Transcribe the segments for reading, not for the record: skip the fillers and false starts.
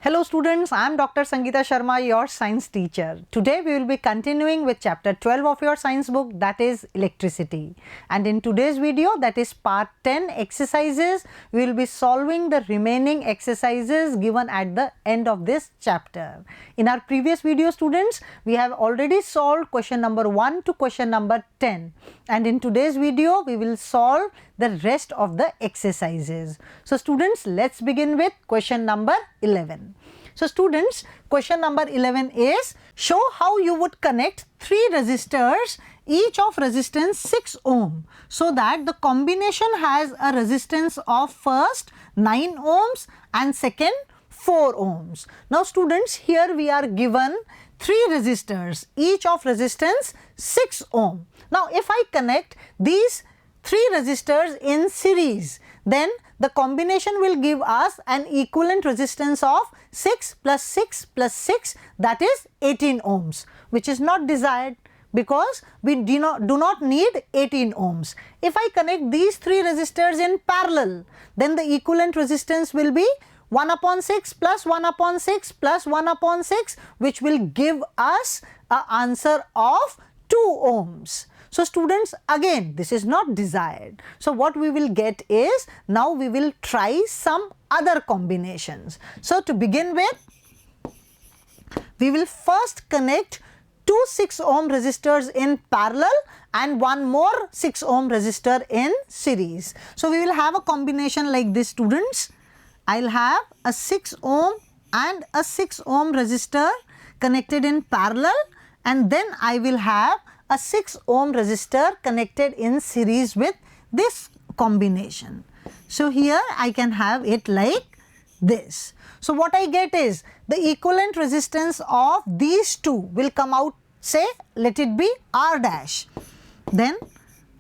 Hello students, I am Dr. Sangeeta Sharma, your science teacher. Today we will be continuing with chapter 12 of your science book, that is electricity. And in today's video, that is part 10 exercises, we will be solving the remaining exercises given at the end of this chapter. In our previous video students, we have already solved question number 1 to question number 10. And in today's video, we will solve the rest of the exercises. So students, let's begin with question number 11. So students, question number 11 is, show how you would connect 3 resistors, each of resistance 6 ohm, so that the combination has a resistance of first 9 ohms and second 4 ohms. Now students, here we are given 3 resistors, each of resistance 6 ohm. Now if I connect these 3 resistors in series, then the combination will give us an equivalent resistance of 6 plus 6 plus 6, that is 18 ohms, which is not desired because we do not need 18 ohms. If I connect these 3 resistors in parallel, then the equivalent resistance will be 1 upon 6 plus 1 upon 6 plus 1 upon 6, which will give us an answer of 2 ohms. So students, again this is not desired. So what we will get is, now we will try some other combinations. So to begin with, we will first connect 2 6 ohm resistors in parallel and one more 6 ohm resistor in series. So we will have a combination like this students. I will have a 6 ohm and a 6 ohm resistor connected in parallel, and then I will have a 6 ohm resistor connected in series with this combination. So here I can have it like this. So what I get is, the equivalent resistance of these two will come out, say let it be R dash. Then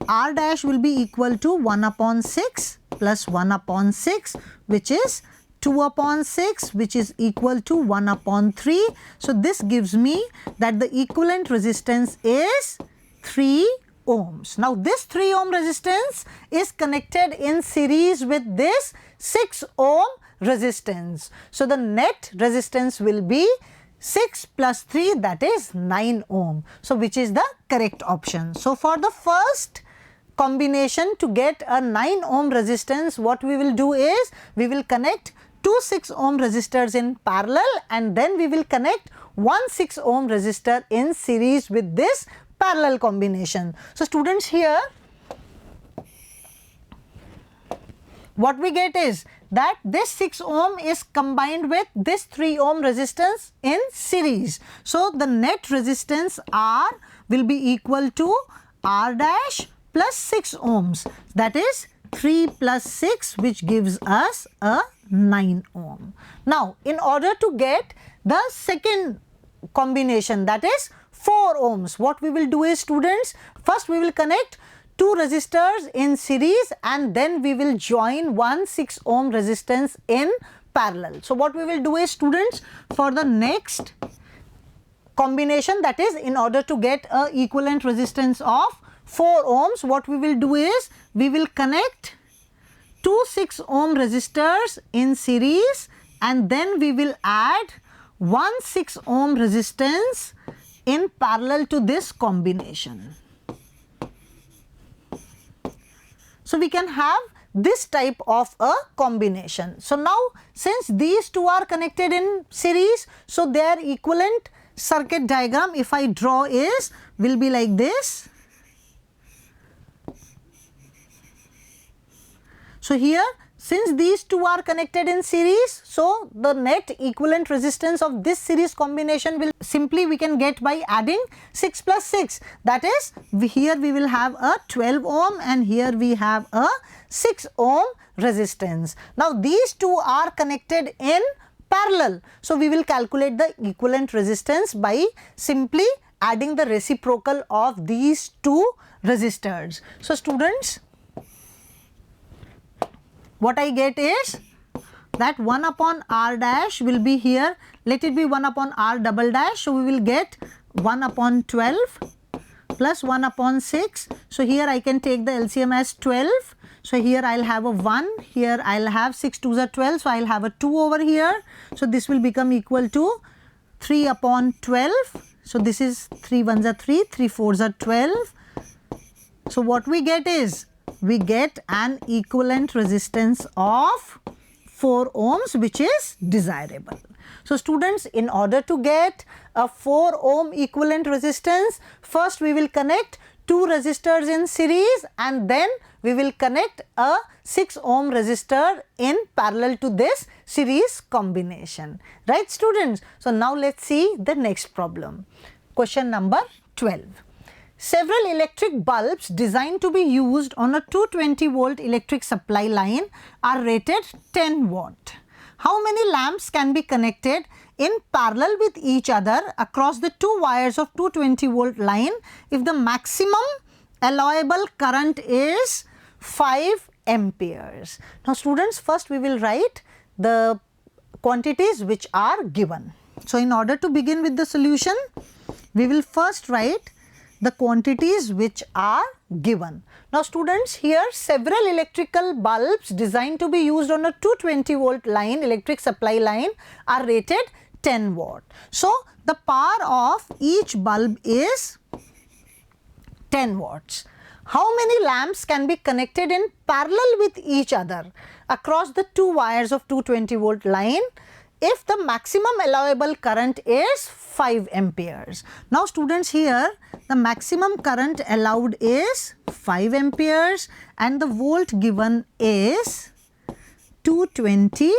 R dash will be equal to 1 upon 6 plus 1 upon 6, which is 2 upon 6, which is equal to 1 upon 3. So this gives me that the equivalent resistance is 3 ohms. Now this 3 ohm resistance is connected in series with this 6 ohm resistance. So the net resistance will be 6 plus 3, that is 9 ohm. So which is the correct option. So for the first combination to get a 9 ohm resistance, what we will do is, we will connect 2 6 ohm resistors in parallel and then we will connect 1 6 ohm resistor in series with this parallel combination. So students, here what we get is that this 6 ohm is combined with this 3 ohm resistance in series. So the net resistance R will be equal to R dash plus 6 ohms, that is 3 plus 6, which gives us a 9 ohm. Now in order to get the second combination, that is 4 ohms, what we will do is students, first we will connect 2 resistors in series and then we will join 1 6 ohm resistance in parallel. So what we will do is students, for the next combination, that is in order to get a equivalent resistance of 4 ohms, what we will do is, we will connect 2 6 ohm resistors in series and then we will add 1 6 ohm resistance in parallel to this combination. So we can have this type of a combination. So now since these two are connected in series, so their equivalent circuit diagram, if I draw, is will be like this. So here, since these two are connected in series, so the net equivalent resistance of this series combination will simply we can get by adding 6 plus 6. That is, here we will have a 12 ohm and here we have a 6 ohm resistance. Now these two are connected in parallel. So we will calculate the equivalent resistance by simply adding the reciprocal of these two resistors. So students, what I get is that 1 upon R dash will be here, let it be 1 upon R double dash. So we will get 1 upon 12 plus 1 upon 6. So here I can take the LCM as 12. So here I'll have a 1, here I'll have 6 2s are 12, so I'll have a 2 over here. So this will become equal to 3 upon 12. So this is 3 1s are 3, 3 4s are 12. So what we get is, we get an equivalent resistance of 4 ohms, which is desirable. So students, in order to get a 4 ohm equivalent resistance, first we will connect 2 resistors in series and then we will connect a 6 ohm resistor in parallel to this series combination. Right students? So now let's see the next problem. Question number 12. Several electric bulbs designed to be used on a 220 volt electric supply line are rated 10 watt. How many lamps can be connected in parallel with each other across the 2 wires of 220 volt line if the maximum allowable current is 5 amperes? Now students, first we will write the quantities which are given. So in order to begin with the solution, we will first write the quantities which are given. Now students, here several electrical bulbs designed to be used on a 220 volt line, electric supply line, are rated 10 watt. So the power of each bulb is 10 watts. How many lamps can be connected in parallel with each other across the 2 wires of 220 volt line if the maximum allowable current is 5 amperes? Now students, here the maximum current allowed is 5 amperes and the volt given is 220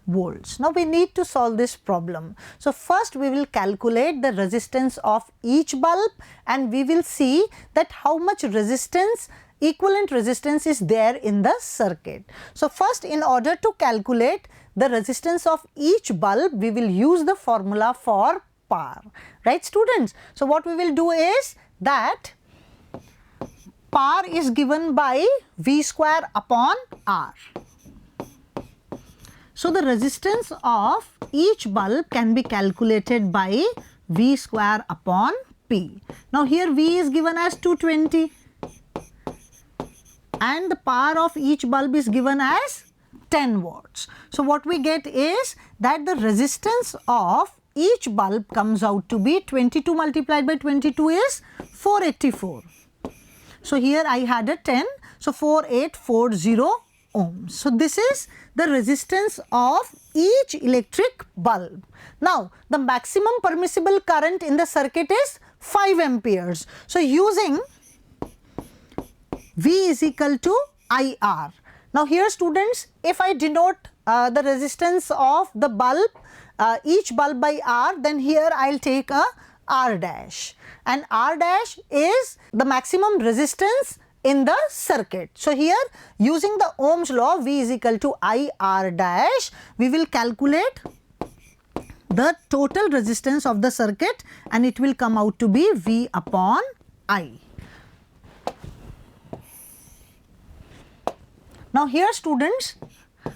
volts. Now we need to solve this problem. So first we will calculate the resistance of each bulb and we will see that how much resistance, equivalent resistance is there in the circuit. So first, in order to calculate the resistance of each bulb, we will use the formula for power, right students? So what we will do is that power is given by V square upon R. So the resistance of each bulb can be calculated by V square upon P. Now here V is given as 220 and the power of each bulb is given as 10 watts. So what we get is that the resistance of each bulb comes out to be 22 multiplied by 22 is 484. So here I had a 10, so 4840 ohms. So this is the resistance of each electric bulb. Now the maximum permissible current in the circuit is 5 amperes. So using V is equal to IR. Now here students, if I denote the resistance of the bulb, each bulb by R, then here I will take a R dash, and R dash is the maximum resistance in the circuit. So here using the Ohm's law, V is equal to IR dash, we will calculate the total resistance of the circuit and it will come out to be V upon I. Now here students,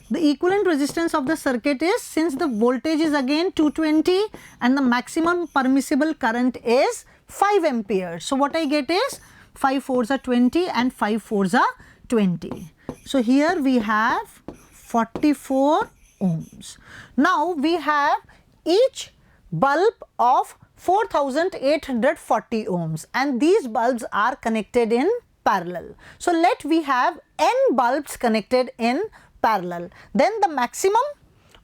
the equivalent resistance of the circuit is, since the voltage is again 220 and the maximum permissible current is 5 amperes. So what I get is 5 4s are 20 and 5 4s are 20. So here we have 44 ohms. Now we have each bulb of 4840 ohms and these bulbs are connected in parallel. So let we have n bulbs connected in parallel. Then the maximum,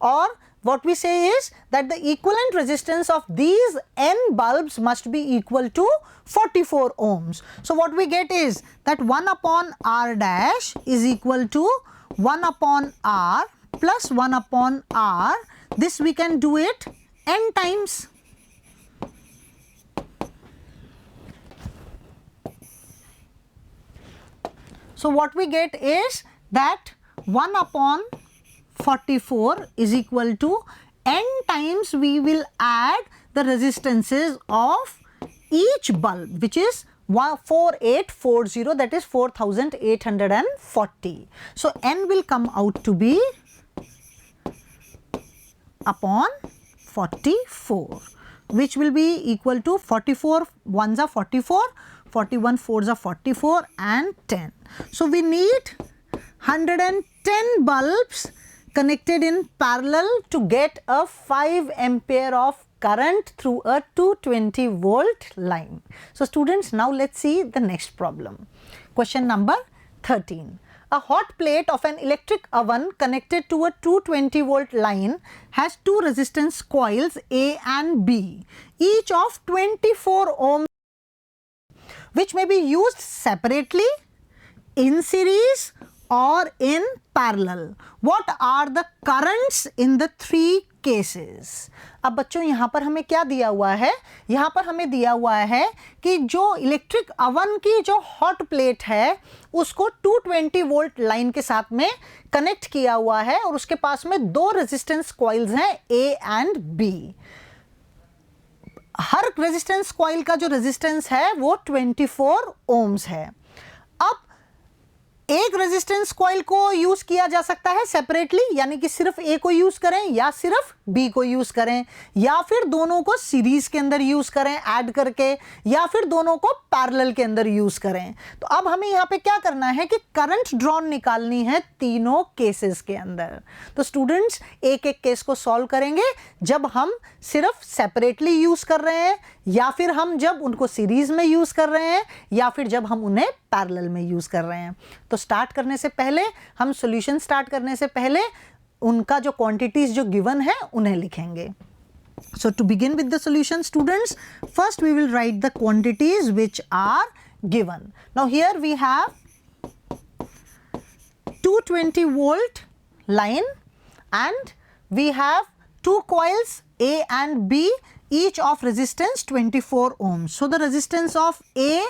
or what we say is that the equivalent resistance of these n bulbs must be equal to 44 ohms. So what we get is that 1 upon R dash is equal to 1 upon R plus 1 upon R. This we can do it n times. So what we get is that 1 upon 44 is equal to n times we will add the resistances of each bulb, which is 4840, that is 4840. So n will come out to be upon 44, which will be equal to 44 1s are 44, 41 4s are 44 and 10. So we need 110 bulbs connected in parallel to get a 5 ampere of current through a 220 volt line. So students, now let's see the next problem. Question number 13. A hot plate of an electric oven connected to a 220 volt line has two resistance coils A and B, each of 24 ohms, which may be used separately, in series or in parallel. What are the currents in the three cases? अब बच्चों यहाँ पर हमें क्या दिया हुआ है? यहाँ पर हमें दिया हुआ है कि जो इलेक्ट्रिक अवन की जो हॉट प्लेट है उसको 220 वोल्ट लाइन के साथ में कनेक्ट किया हुआ है और उसके पास में दो रेजिस्टेंस कॉइल्स हैं A and B. Her resistance coil का जो रेजिस्टेंस है वो 24 ओम्स है. अब एक रेजिस्टेंस कॉइल को यूज किया जा सकता है सेपरेटली, यानी कि सिर्फ ए को यूज करें या सिर्फ बी को यूज करें, या फिर दोनों को सीरीज के अंदर यूज करें ऐड करके, या फिर दोनों को पैरेलल के अंदर यूज करें. तो अब हमें यहाँ पे क्या करना है कि करंट ड्रॉन निकालनी है तीनों केसेस के अंदर. तो स्टूडेंट्स, एक एक केस को सॉल्व करेंगे जब हम सिर्फ सेपरेटली यूज कर रहे हैं, या फिर हम जब उनको सीरीज में यूज कर रहे हैं, या फिर जब हम उन्हें पैरेलल में यूज कर रहे हैं. तो स्टार्ट करने से पहले, हम सॉल्यूशन स्टार्ट करने से पहले उनका जो क्वांटिटीज जो गिवन है उन्हें लिखेंगे. So to begin with the solution, students, first we will write the quantities which are given. Now here we have 220 volt line and we have two coils A and B, each of resistance 24 ohms. So the resistance of A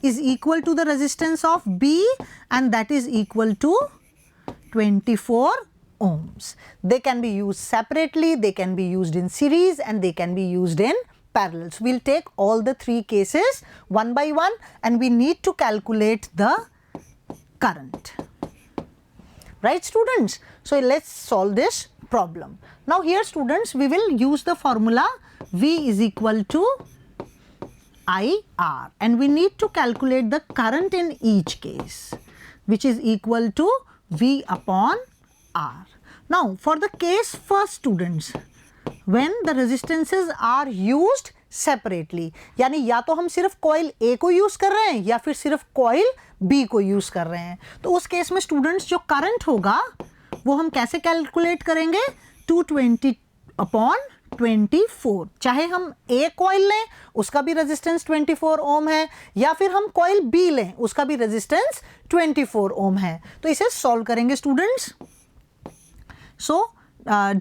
is equal to the resistance of B and that is equal to 24 ohms. They can be used separately, they can be used in series and they can be used in parallel. So we'll take all the three cases one by one and we need to calculate the current. Right students? So let's solve this problem. Now here students, we will use the formula V is equal to IR and we need to calculate the current in each case, which is equal to V upon R. Now for the case first students, when the resistances are used separately, यानी या तो हम सिर्फ coil A को use कर रहे हैं या फिर सिर्फ कॉइल B को यूज कर रहे हैं, तो उस केस में स्टूडेंट्स जो करंट होगा वो हम कैसे कैलकुलेट करेंगे? 220 अपॉन 24. चाहे हम A कॉइल लें उसका भी रेजिस्टेंस 24 ओम है, या फिर हम कॉइल B लें उसका भी रेजिस्टेंस 24 ओम है. तो इसे सॉल्व करेंगे students. So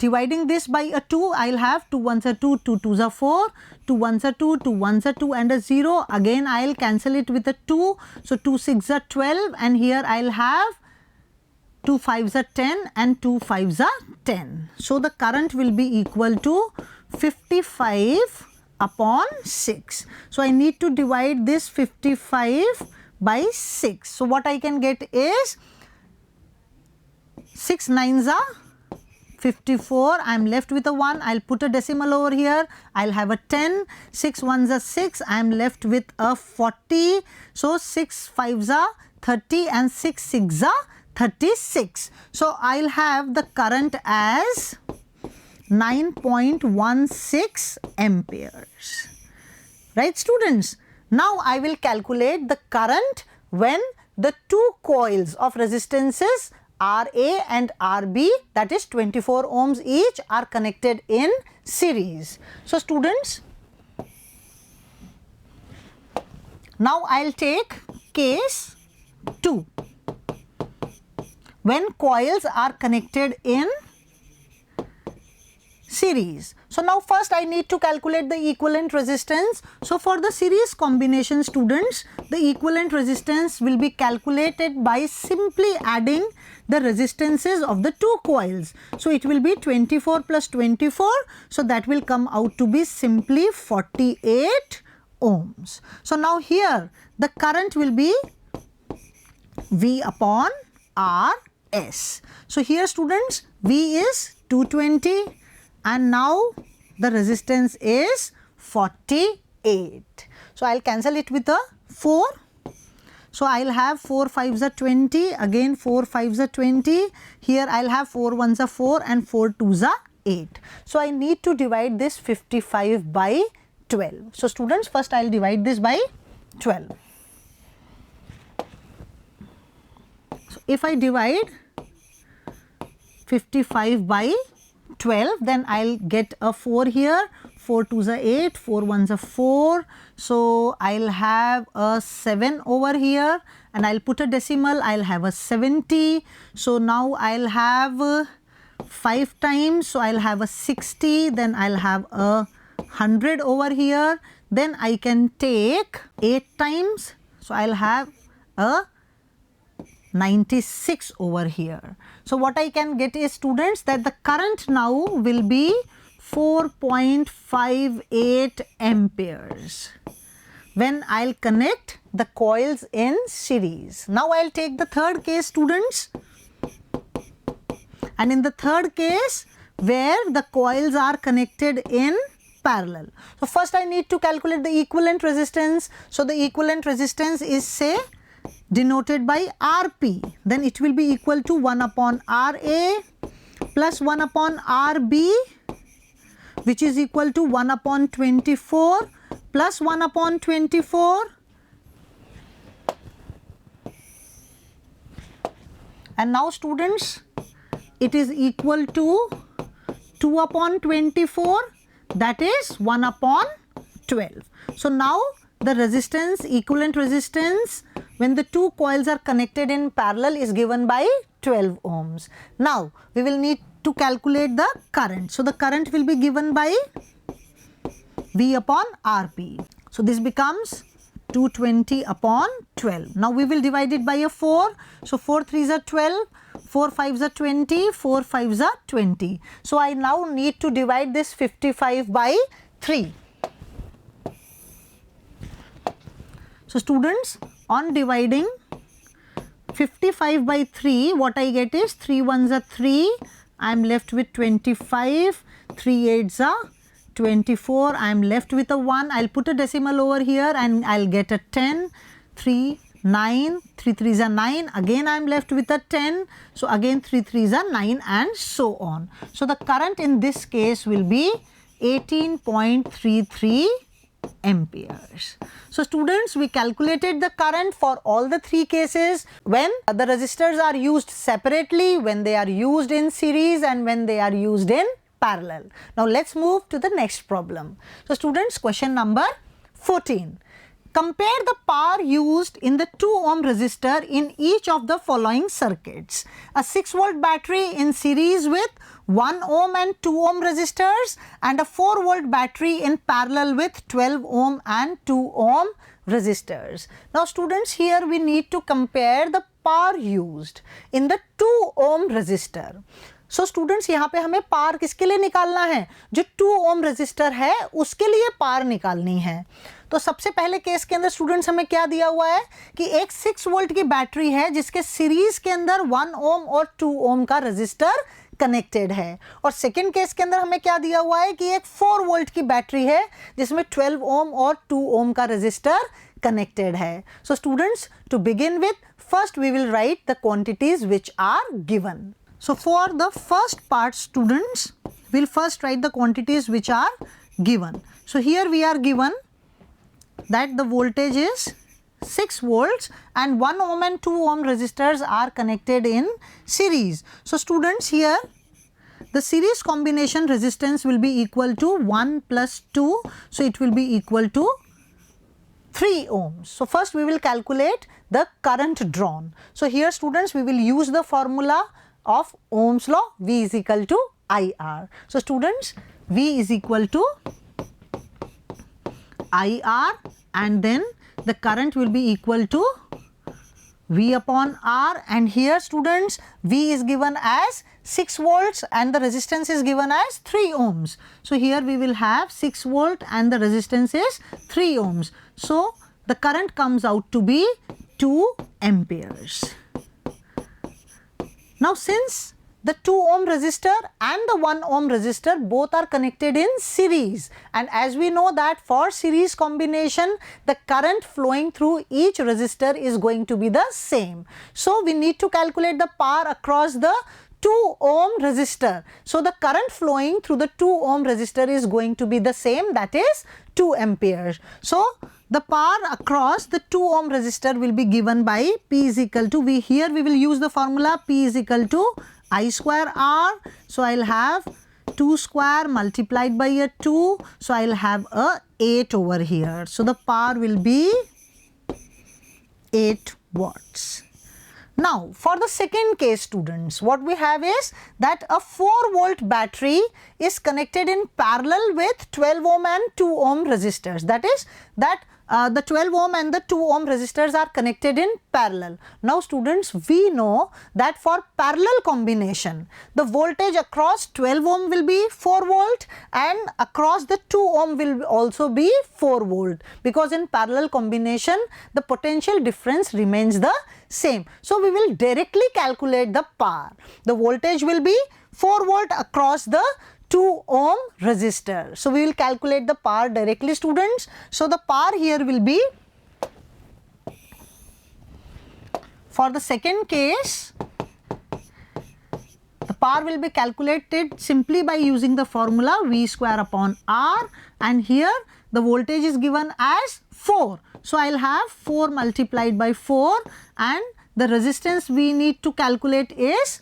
dividing this by a 2, I'll have 2 1s are 2, 2 2s are 4, 2 1s are 2, 2 1s are 2 and a 0. Again I'll cancel it with a 2. So 2 6s are 12 and here I'll have 2 5s are 10 and 2 5s are 10. So the current will be equal to 55 upon 6. So I need to divide this 55 by 6. So what I can get is 6 9s are 54. I am left with a 1. I'll put a decimal over here. I'll have a 10. 6 1s are 6. I am left with a 40. So 6 5s are 30 and 6 6s are 36. So I'll have the current as 9.16 amperes. Right students? Now I will calculate the current when the two coils of resistances RA and RB, that is 24 ohms each, are connected in series. So students, now I'll take case 2 when coils are connected in series. So now first I need to calculate the equivalent resistance. So for the series combination students, the equivalent resistance will be calculated by simply adding the resistances of the two coils. So it will be 24 plus 24. So that will come out to be simply 48 ohms. So now here the current will be V upon RS. So here students, V is 220 and now the resistance is 48. So I'll cancel it with a 4. So I'll have 4 5s are 20, again 4 5s are 20, here I'll have 4 1s are 4 and 4 2s are 8. So I need to divide this 55 by 12. So students, first I'll divide this by 12. So if I divide 55 by 12, then I'll get a 4 here, 4 2s are 8, 4 1s are 4. So I'll have a 7 over here and I'll put a decimal, I'll have a 70. So now I'll have 5 times, so I'll have a 60, then I'll have a 100 over here. Then I can take 8 times, so I'll have a 96 over here. So what I can get is, students, that the current now will be 4.58 amperes when I'll connect the coils in series. Now I'll take the third case, students, and in the third case where the coils are connected in parallel. So first I need to calculate the equivalent resistance. So the equivalent resistance is, say, denoted by Rp, then it will be equal to 1 upon Ra plus 1 upon Rb, which is equal to 1 upon 24 plus 1 upon 24, and now students, it is equal to 2 upon 24, that is 1 upon 12. So now the resistance, equivalent resistance, when the two coils are connected in parallel, is given by 12 ohms. Now we will need to calculate the current. So the current will be given by V upon Rp. So this becomes 220 upon 12. Now we will divide it by a 4. So 4 3s are 12, 4 5s are 20, 4 5s are 20. So I now need to divide this 55 by 3. So students, on dividing 55 by 3, what I get is 3 1s are 3, I am left with 25, 3 8s are 24, I am left with a 1, I will put a decimal over here and I will get a 10, 3, 9, 3 3s are 9, again I am left with a 10, so again 3 3s are 9 and so on. So the current in this case will be 18.33 amperes. So students, we calculated the current for all the three cases, when the resistors are used separately, when they are used in series, and when they are used in parallel. Now let's move to the next problem. So students, question number 14. Compare the power used in the 2 ohm resistor in each of the following circuits. A 6 volt battery in series with 1 ohm and 2 ohm resistors, and a 4 volt battery in parallel with 12 ohm and 2 ohm resistors. Now students, here we need to compare the power used in the 2 ohm resistor. So students, यहाँ पे हमें पार किसके लिए निकालना है? जो 2 ohm resistor है उसके लिए पार निकालनी है. तो सबसे पहले केस के अंदर स्टूडेंट्स हमें क्या दिया हुआ है कि एक 6 वोल्ट की बैटरी है जिसके सीरीज के अंदर 1 ओम और 2 ओम का रेजिस्टर कनेक्टेड है, और सेकेंड केस के अंदर हमें क्या दिया हुआ है कि एक 4 वोल्ट की बैटरी है जिसमें 12 ओम और 2 ओम का रेजिस्टर connected है. So students, to begin with, first we will write the quantities which are given. So for the first part, students, we'll first write the quantities which are given. So here we are given that the voltage is 6 volts and 1 ohm and 2 ohm resistors are connected in series. So students, here the series combination resistance will be equal to 1 plus 2, so it will be equal to 3 ohms. So first we will calculate the current drawn. So here students, we will use the formula of Ohm's law, V is equal to IR. So students, V is equal to IR, and then the current will be equal to V upon R, and here students, V is given as 6 volts and the resistance is given as 3 ohms. So here we will have 6 volt and the resistance is 3 ohms. So the current comes out to be 2 amperes. Now since the 2 ohm resistor and the 1 ohm resistor both are connected in series, and as we know that for series combination the current flowing through each resistor is going to be the same. So we need to calculate the power across the 2 ohm resistor. So the current flowing through the 2 ohm resistor is going to be the same, that is 2 amperes. So the power across the 2 ohm resistor will be given by P is equal to, here we will use the formula P is equal to I square R. So I will have 2 square multiplied by a 2. So I will have a 8 over here. So the power will be 8 watts. Now for the second case, students, what we have is that a 4 volt battery is connected in parallel with 12 ohm and 2 ohm resistors. That is that the 12 ohm and the 2 ohm resistors are connected in parallel. Now students, we know that for parallel combination the voltage across 12 ohm will be 4 volt and across the 2 ohm will also be 4 volt, because in parallel combination the potential difference remains the same. So we will directly calculate the power. The voltage will be 4 volt across the 2 ohm resistor. So we will calculate the power directly, students. So the power here will be, for the second case, the power will be calculated simply by using the formula V square upon R, and here the voltage is given as 4. So I will have 4 multiplied by 4, and the resistance we need to calculate is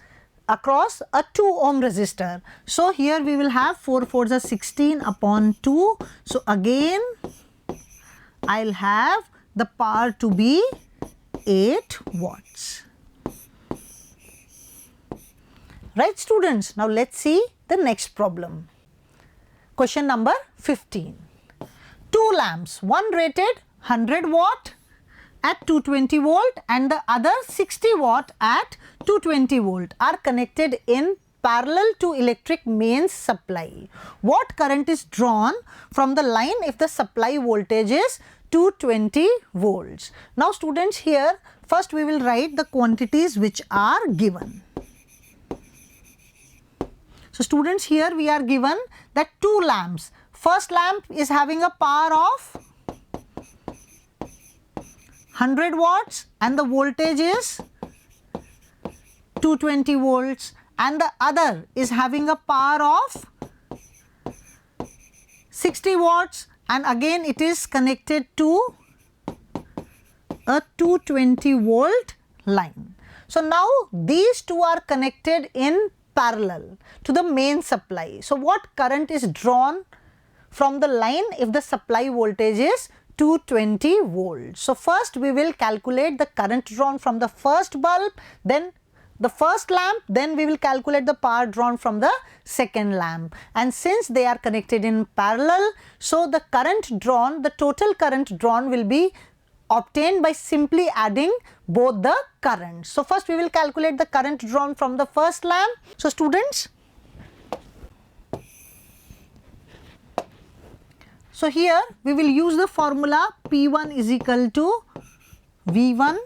across a 2 ohm resistor. So here we will have 4 4s are 16 upon 2. So again I will have the power to be 8 watts. Right students, now let us see the next problem. Question number 15. 2 lamps, one rated 100 watt at 220 volt and the other 60 watt at 220 volt are connected in parallel to electric mains supply. What current is drawn from the line if the supply voltage is 220 volts? Now students, here first we will write the quantities which are given. So students, here we are given that 2 lamps. First lamp is having a power of 100 watts and the voltage is 220 volts, and the other is having a power of 60 watts and again it is connected to a 220 volt line. So now these two are connected in parallel to the main supply. So what current is drawn from the line if the supply voltage is 220 volts? So first we will calculate the current drawn from the first bulb, then the first lamp, then we will calculate the power drawn from the second lamp, and since they are connected in parallel, so the current drawn, the total current drawn will be obtained by simply adding both the currents. So first we will calculate the current drawn from the first lamp. So students, so here we will use the formula P1 is equal to V1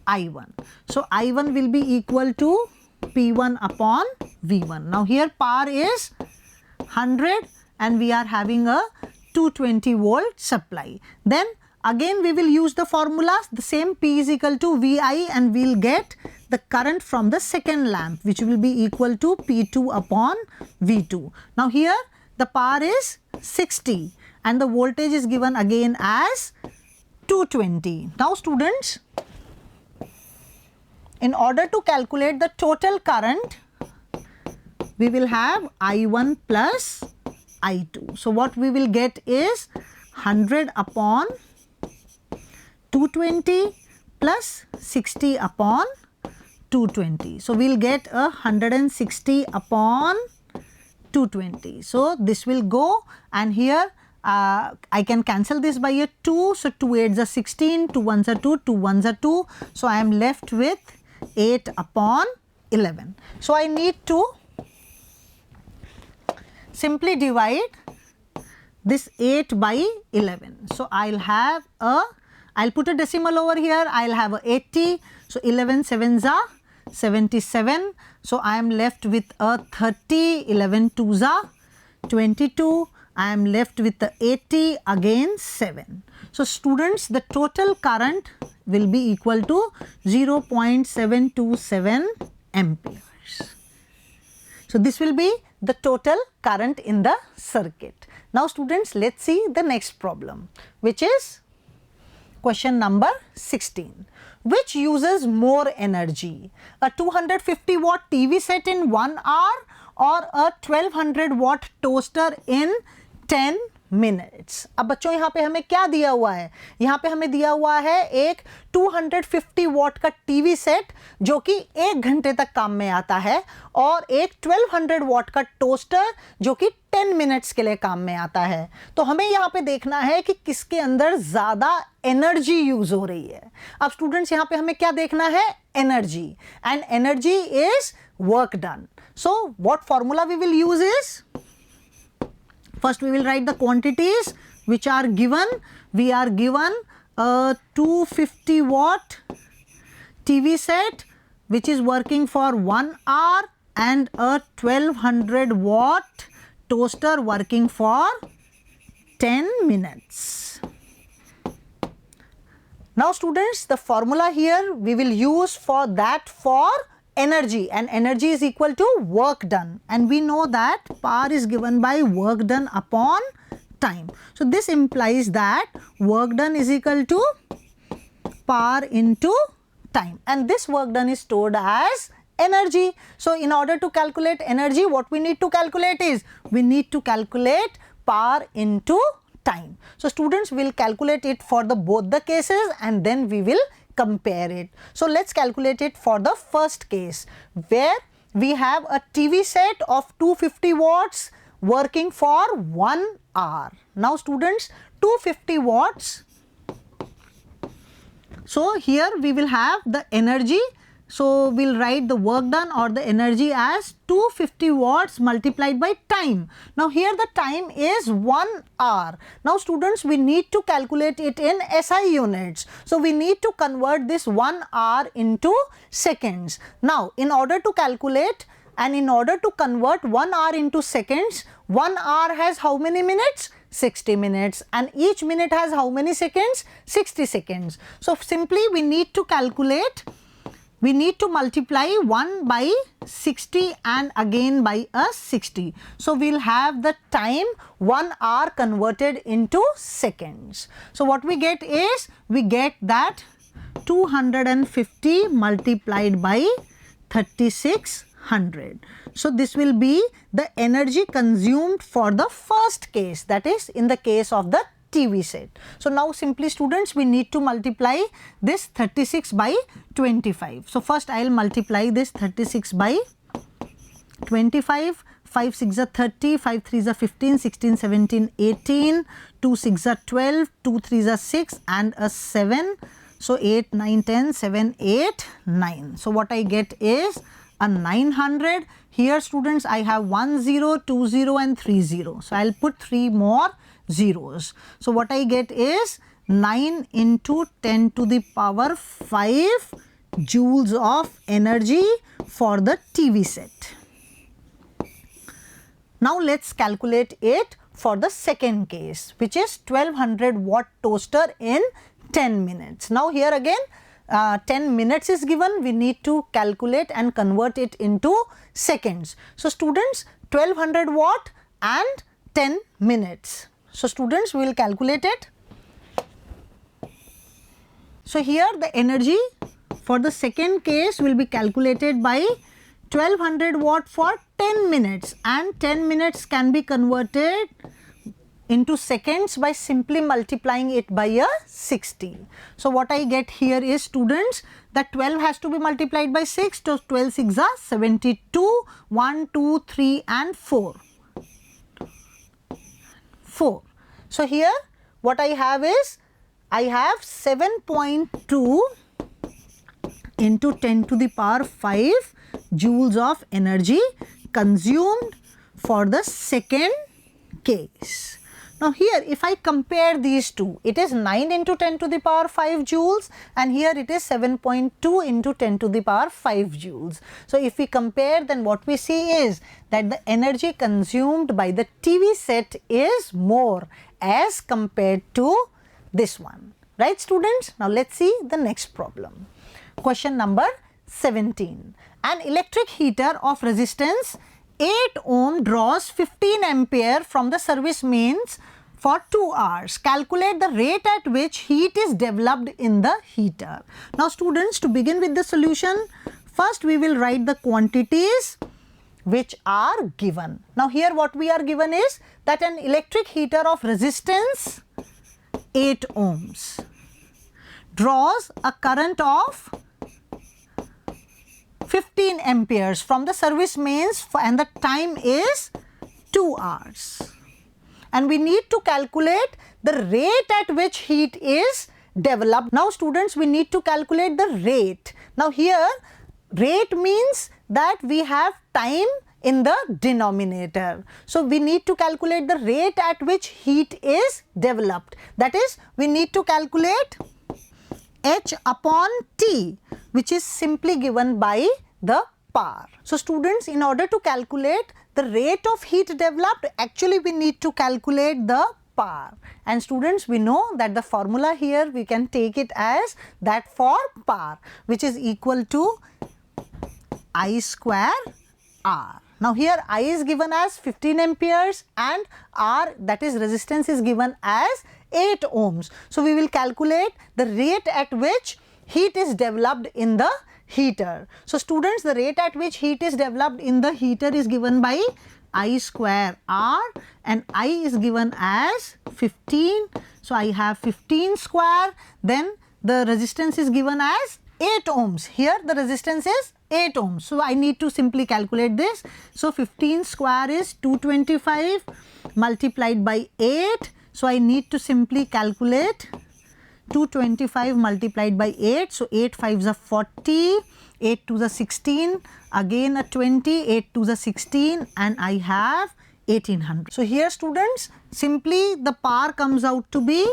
I1. So I1 will be equal to P1 upon V1. Now here power is 100 and we are having a 220 volt supply. Then again we will use the formula, the same P is equal to Vi, and we will get the current from the second lamp which will be equal to P2 upon V2. Now here the power is 60 and the voltage is given again as 220. Now students, in order to calculate the total current, we will have I1 plus I2. So what we will get is 100 upon 220 plus 60 upon 220. So we will get 160 upon 220. So this will go, and here I can cancel this by a 2. So 2 8s are 16, 2 1s are 2, 2 1s are 2. So I am left with 8 upon 11. So I need to simply divide this 8 by 11. So I'll put a decimal over here, I'll have a 80. So 11 7s are 77. So I am left with a 30, 11 twos are 22. I am left with the 80, again 7. So students, the total current will be equal to 0.727 amperes. So this will be the total current in the circuit. Now students, let's see the next problem, which is question number 16. Which uses more energy, a 250 watt TV set in 1 hour or a 1200 watt toaster in 10 minutes? अब बच्चों यहाँ पे हमें क्या दिया हुआ है? यहाँ पे हमें दिया हुआ है एक 250 वॉट का टीवी सेट जो कि 1 घंटे तक काम में आता है और एक 1200 वॉट का टोस्टर जो कि 10 मिनट्स के लिए काम में आता है. तो हमें यहाँ पे देखना है कि किसके अंदर ज़्यादा एनर्जी यूज हो रही है. अब स्टूडेंट्स यहाँ पे हमें क्या देखना है? Energy, and energy is work done. So what formula we will use is, first we will write the quantities which are given. We are given a 250 watt TV set which is working for 1 hour and a 1200 watt toaster working for 10 minutes. Now students, the formula here we will use for that for energy, and energy is equal to work done, and we know that power is given by work done upon time. So this implies that work done is equal to power into time, and this work done is stored as energy. So in order to calculate energy, what we need to calculate is we need to calculate power into time. So students will calculate it for the both the cases and then we will compare it. So let's calculate it for the first case where we have a TV set of 250 watts working for 1 hour. Now students, 250 watts. So here we will have the energy. So we'll write the work done or the energy as 250 watts multiplied by time. Now here the time is 1 hour. Now students, we need to calculate it in SI units. So we need to convert this 1 hour into seconds. Now in order to calculate and in order to convert 1 hour into seconds, 1 hour has how many minutes? 60 minutes, and each minute has how many seconds? 60 seconds. So simply we need to calculate, we need to multiply 1 by 60 and again by a 60. So we'll have the time 1 hour converted into seconds. So what we get is, we get that 250 multiplied by 3600. So this will be the energy consumed for the first case, that is in the case of the TV set. So now simply students, we need to multiply this 36 by 25. So first I will multiply this 36 by 25. 5 6 are 30, 5 3 are 15, 16, 17, 18, 2 6 are 12, 2 3 are 6 and a 7. So 8, 9, 10, 7, 8, 9. So what I get is a 900. Here students, I have 1 0, 2 0 and 3 0. So I will put 3 more zeros. So what I get is 9 into 10 to the power 5 joules of energy for the TV set. Now let's calculate it for the second case, which is 1200 watt toaster in 10 minutes. Now here again 10 minutes is given, we need to calculate and convert it into seconds. So students, 1200 watt and 10 minutes. So students, we will calculate it. So here the energy for the second case will be calculated by 1200 watt for 10 minutes, and 10 minutes can be converted into seconds by simply multiplying it by a 60. So what I get here is students, that 12 has to be multiplied by 6, so 12 6 are 72, 1, 2, 3 and 4. 4. So here what I have is, I have 7.2 into 10 to the power 5 joules of energy consumed for the second case. Now here if I compare these two, it is 9 into 10 to the power 5 joules and here it is 7.2 into 10 to the power 5 joules. So if we compare, then what we see is that the energy consumed by the TV set is more as compared to this one. Right students? Now let's see the next problem. Question number 17. An electric heater of resistance 8 ohm draws 15 ampere from the service mains for 2 hours. Calculate the rate at which heat is developed in the heater. Now students, to begin with the solution, first we will write the quantities which are given. Now here what we are given is that an electric heater of resistance 8 ohms draws a current of 15 amperes from the service mains and the time is 2 hours. And we need to calculate the rate at which heat is developed. Now students, we need to calculate the rate. Now here rate means that we have time in the denominator. So we need to calculate the rate at which heat is developed. That is, we need to calculate H upon T, which is simply given by the power. So students, in order to calculate the rate of heat developed, actually we need to calculate the power. And students, we know that the formula here we can take it as that for power, which is equal to I square R. Now here I is given as 15 amperes and R, that is resistance, is given as 8 ohms. So we will calculate the rate at which heat is developed in the heater. So students, the rate at which heat is developed in the heater is given by I square R and I is given as 15. So I have 15 square, then the resistance is given as 8 ohms. Here the resistance is 8 ohms. So I need to simply calculate this. So 15 square is 225 multiplied by 8. So I need to simply calculate 225 multiplied by 8. So 8 5s are 40, 8 2s are 16, again a 20, 8 2s are 16 and I have 1800. So here students, simply the power comes out to be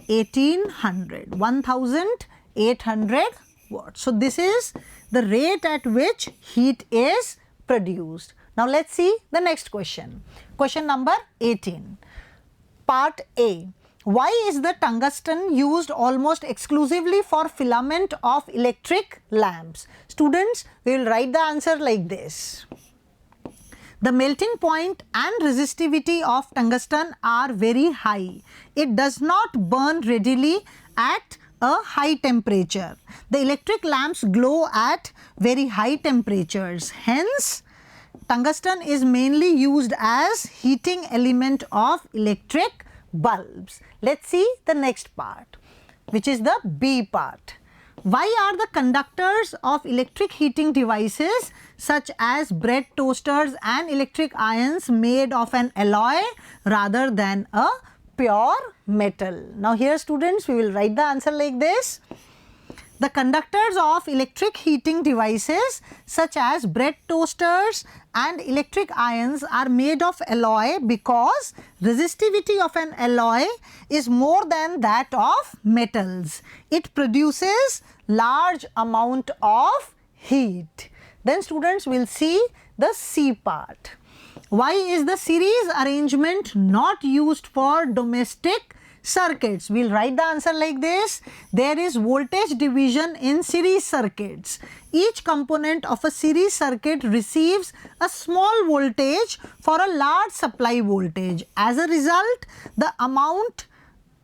1800, 1800 watts. So this is the rate at which heat is produced. Now let's see the next question. Question number 18. Part A. Why is the tungsten used almost exclusively for filament of electric lamps? Students, we will write the answer like this. The melting point and resistivity of tungsten are very high. It does not burn readily at a high temperature. The electric lamps glow at very high temperatures. Hence, tungsten is mainly used as heating element of electric bulbs. Let's see the next part, which is the B part. Why are the conductors of electric heating devices such as bread toasters and electric irons made of an alloy rather than a pure metal? Now here students, we will write the answer like this. The conductors of electric heating devices such as bread toasters and electric irons are made of alloy because resistivity of an alloy is more than that of metals. It produces large amount of heat. Then students will see the C part. Why is the series arrangement not used for domestic circuits? We'll write the answer like this. There is voltage division in series circuits. Each component of a series circuit receives a small voltage for a large supply voltage. As a result, the amount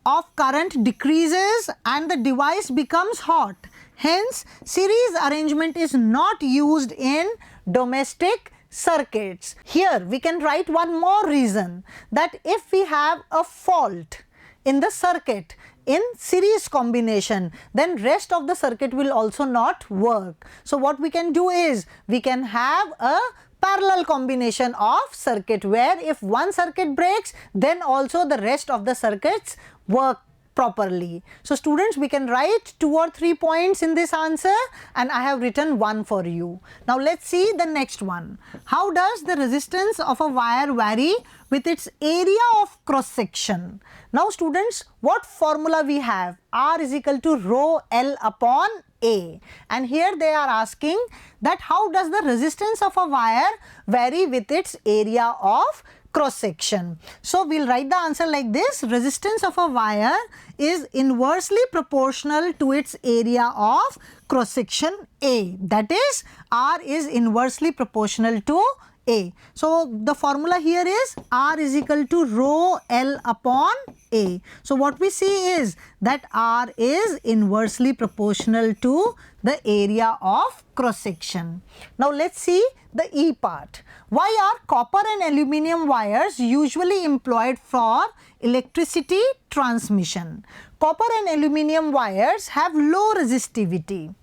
of current decreases and the device becomes hot. Hence, series arrangement is not used in domestic circuits. Here we can write one more reason, that if we have a fault in the circuit in series combination, then rest of the circuit will also not work. So what we can do is we can have a parallel combination of circuit where if one circuit breaks, then also the rest of the circuits work properly. So students, we can write 2 or 3 points in this answer, and I have written one for you. Now let's see the next one. How does the resistance of a wire vary with its area of cross section? Now students, what formula we have? R is equal to rho L upon A, and here they are asking that how does the resistance of a wire vary with its area of cross section. So we'll write the answer like this: resistance of a wire is inversely proportional to its area of cross section A, that is R is inversely proportional to A. So the formula here is R is equal to rho L upon A. So what we see is that R is inversely proportional to the area of cross section. Now let's see the E part. Why are copper and aluminium wires usually employed for electricity transmission? Copper and aluminium wires have low resistivity.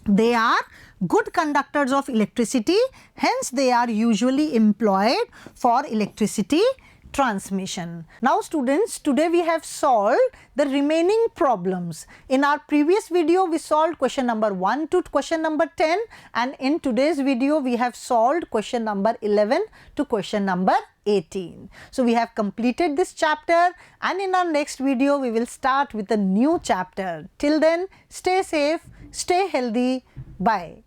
They are good conductors of electricity, hence they are usually employed for electricity transmission. Now students, today we have solved the remaining problems. In our previous video we solved question number 1 to question number 10, and in today's video we have solved question number 11 to question number 18. So we have completed this chapter, and in our next video we will start with a new chapter. Till then, stay safe, stay healthy, bye.